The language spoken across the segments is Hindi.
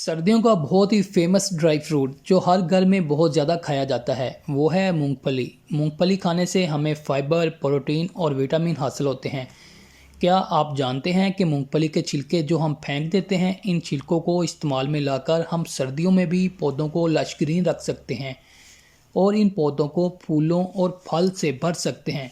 सर्दियों का बहुत ही फेमस ड्राई फ्रूट जो हर घर में बहुत ज़्यादा खाया जाता है वो है मूंगफली। मूंगफली खाने से हमें फाइबर, प्रोटीन और विटामिन हासिल होते हैं। क्या आप जानते हैं कि मूंगफली के छिलके जो हम फेंक देते हैं, इन छिलकों को इस्तेमाल में लाकर हम सर्दियों में भी पौधों को लश ग्रीन रख सकते हैं और इन पौधों को फूलों और फल से भर सकते हैं।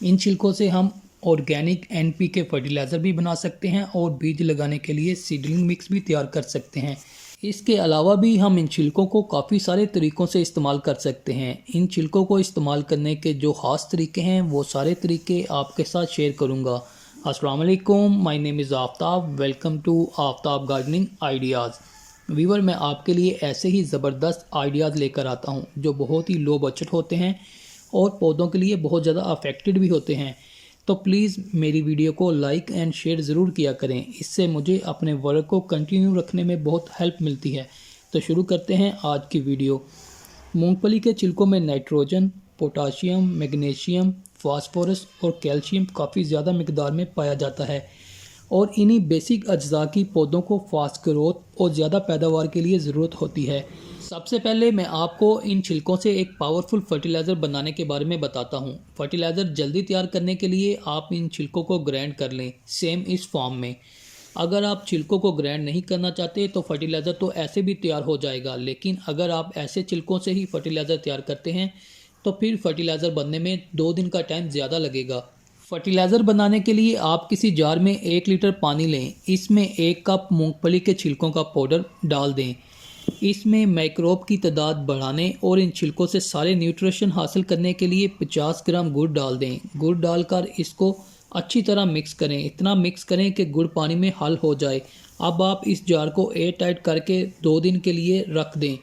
इन छिलकों से हम ऑर्गेनिक NPK फर्टिलाइज़र भी बना सकते हैं और बीज लगाने के लिए सीडलिंग मिक्स भी तैयार कर सकते हैं। इसके अलावा भी हम इन छिलकों को काफ़ी सारे तरीक़ों से इस्तेमाल कर सकते हैं। इन छिलकों को इस्तेमाल करने के जो ख़ास तरीके हैं वो सारे तरीके आपके साथ शेयर करूँगा। अस्सलाम वालेकुम, my name is Aftab. Welcome to Aftab gardening ideas. Viewer, मैं आपके लिए ऐसे ही ज़बरदस्त आइडियाज़ लेकर आता हूँ जो बहुत ही लो बजट होते हैं और पौधों के लिए बहुत ज़्यादा अफेक्टेड भी होते हैं। तो प्लीज़ मेरी वीडियो को लाइक एंड शेयर ज़रूर किया करें, इससे मुझे अपने वर्क को कंटिन्यू रखने में बहुत हेल्प मिलती है। तो शुरू करते हैं आज की वीडियो। मूंगफली के छिलकों में नाइट्रोजन, पोटाशियम, मैग्नीशियम, फास्फोरस और कैल्शियम काफ़ी ज़्यादा मिकदार में पाया जाता है और इन्हीं बेसिक अज्जा की पौधों को फास्ट ग्रोथ और ज़्यादा पैदावार के लिए ज़रूरत होती है। सबसे पहले मैं आपको इन छिलकों से एक पावरफुल फर्टिलाइज़र बनाने के बारे में बताता हूँ। फर्टिलाइज़र जल्दी तैयार करने के लिए आप इन छिलकों को ग्राइंड कर लें सेम इस फॉर्म में। अगर आप छिलकों को ग्राइंड नहीं करना चाहते तो फर्टिलाइज़र तो ऐसे भी तैयार हो जाएगा, लेकिन अगर आप ऐसे छिलकों से ही फर्टिलाइज़र तैयार करते हैं तो फिर फर्टिलाइज़र बनने में 2 दिन का टाइम ज़्यादा लगेगा। फर्टिलाइज़र बनाने के लिए आप किसी जार में 1 लीटर पानी लें, इसमें 1 कप मूंगफली के छिलकों का पाउडर डाल दें। इसमें माइक्रोब की तादाद बढ़ाने और इन छिलकों से सारे न्यूट्रिशन हासिल करने के लिए 50 ग्राम गुड़ डाल दें। गुड़ डालकर इसको अच्छी तरह मिक्स करें, इतना मिक्स करें कि गुड़ पानी में हल हो जाए। अब आप इस जार को एयर टाइट करके 2 दिन के लिए रख दें।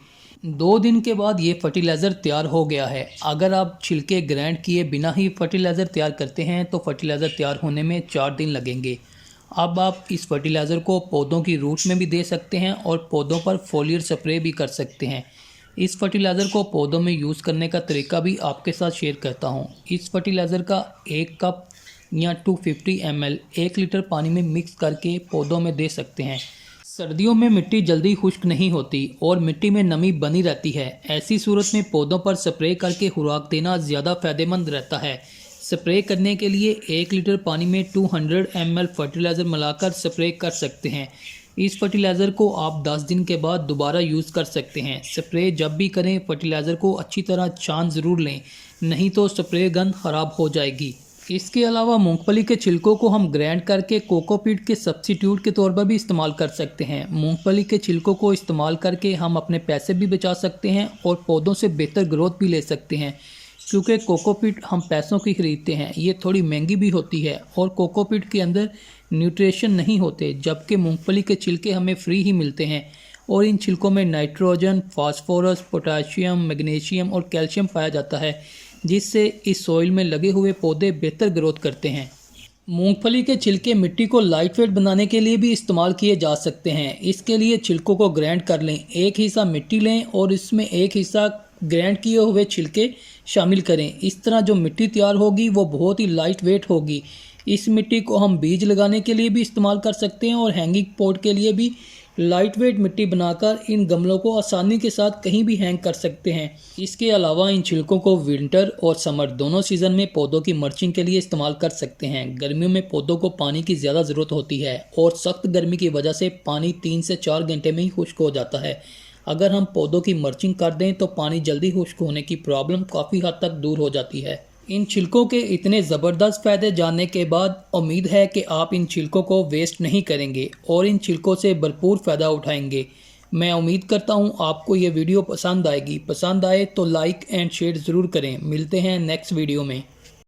2 दिन के बाद ये फर्टिलाइज़र तैयार हो गया है। अगर आप छिलके ग्राइंड किए बिना ही फर्टिलाइज़र तैयार करते हैं तो फर्टिलाइज़र तैयार होने में 4 दिन लगेंगे। अब आप इस फर्टिलाइज़र को पौधों की रूट में भी दे सकते हैं और पौधों पर फोलियर स्प्रे भी कर सकते हैं। इस फर्टिलाइज़र को पौधों में यूज़ करने का तरीका भी आपके साथ शेयर करता हूँ। इस फर्टिलाइज़र का 1 कप या 250 ml 1 लीटर पानी में मिक्स करके पौधों में दे सकते हैं। सर्दियों में मिट्टी जल्दी खुश्क नहीं होती और मिट्टी में नमी बनी रहती है। ऐसी सूरत में पौधों पर स्प्रे करके खुराक देना ज़्यादा फ़ायदेमंद रहता है। स्प्रे करने के लिए 1 लीटर पानी में 200 ml फर्टिलाइज़र मिलाकर स्प्रे कर सकते हैं। इस फर्टिलाइज़र को आप 10 दिन के बाद दोबारा यूज़ कर सकते हैं। स्प्रे जब भी करें फर्टिलाइज़र को अच्छी तरह छान ज़रूर लें, नहीं तो स्प्रे गन ख़राब हो जाएगी। इसके अलावा मूंगफली के छिलकों को हम ग्राइंड करके कोकोपीट के सब्स्टिट्यूट के तौर पर भी इस्तेमाल कर सकते हैं। मूंगफली के छिलकों को इस्तेमाल करके हम अपने पैसे भी बचा सकते हैं और पौधों से बेहतर ग्रोथ भी ले सकते हैं। क्योंकि कोकोपीट हम पैसों की ख़रीदते हैं, ये थोड़ी महंगी भी होती है और कोकोपीट के अंदर न्यूट्रिशन नहीं होते, जबकि मूंगफली के छिलके हमें फ्री ही मिलते हैं और इन छिलकों में नाइट्रोजन, फास्फोरस, पोटाशियम, मैग्नीशियम और कैल्शियम पाया जाता है, जिससे इस सॉइल में लगे हुए पौधे बेहतर ग्रोथ करते हैं। मूंगफली के छिलके मिट्टी को लाइट वेट बनाने के लिए भी इस्तेमाल किए जा सकते हैं। इसके लिए छिलकों को ग्राइंड कर लें, एक हिस्सा मिट्टी लें और इसमें एक हिस्सा ग्राइंड किए हुए छिलके शामिल करें। इस तरह जो मिट्टी तैयार होगी वो बहुत ही लाइट वेट होगी। इस मिट्टी को हम बीज लगाने के लिए भी इस्तेमाल कर सकते हैं और हैंगिंग पॉट के लिए भी लाइट वेट मिट्टी बनाकर इन गमलों को आसानी के साथ कहीं भी हैंग कर सकते हैं। इसके अलावा इन छिलकों को विंटर और समर दोनों सीज़न में पौधों की मल्चिंग के लिए इस्तेमाल कर सकते हैं। गर्मियों में पौधों को पानी की ज़्यादा ज़रूरत होती है और सख्त गर्मी की वजह से पानी 3 से 4 घंटे में ही खुश्क हो जाता है। अगर हम पौधों की मल्चिंग कर दें तो पानी जल्दी खुश्क होने की प्रॉब्लम काफ़ी हद तक दूर हो जाती है। इन छिलकों के इतने ज़बरदस्त फ़ायदे जानने के बाद उम्मीद है कि आप इन छिलकों को वेस्ट नहीं करेंगे और इन छिलकों से भरपूर फ़ायदा उठाएंगे। मैं उम्मीद करता हूँ आपको ये वीडियो पसंद आएगी। पसंद आए तो लाइक एंड शेयर ज़रूर करें। मिलते हैं नेक्स्ट वीडियो में।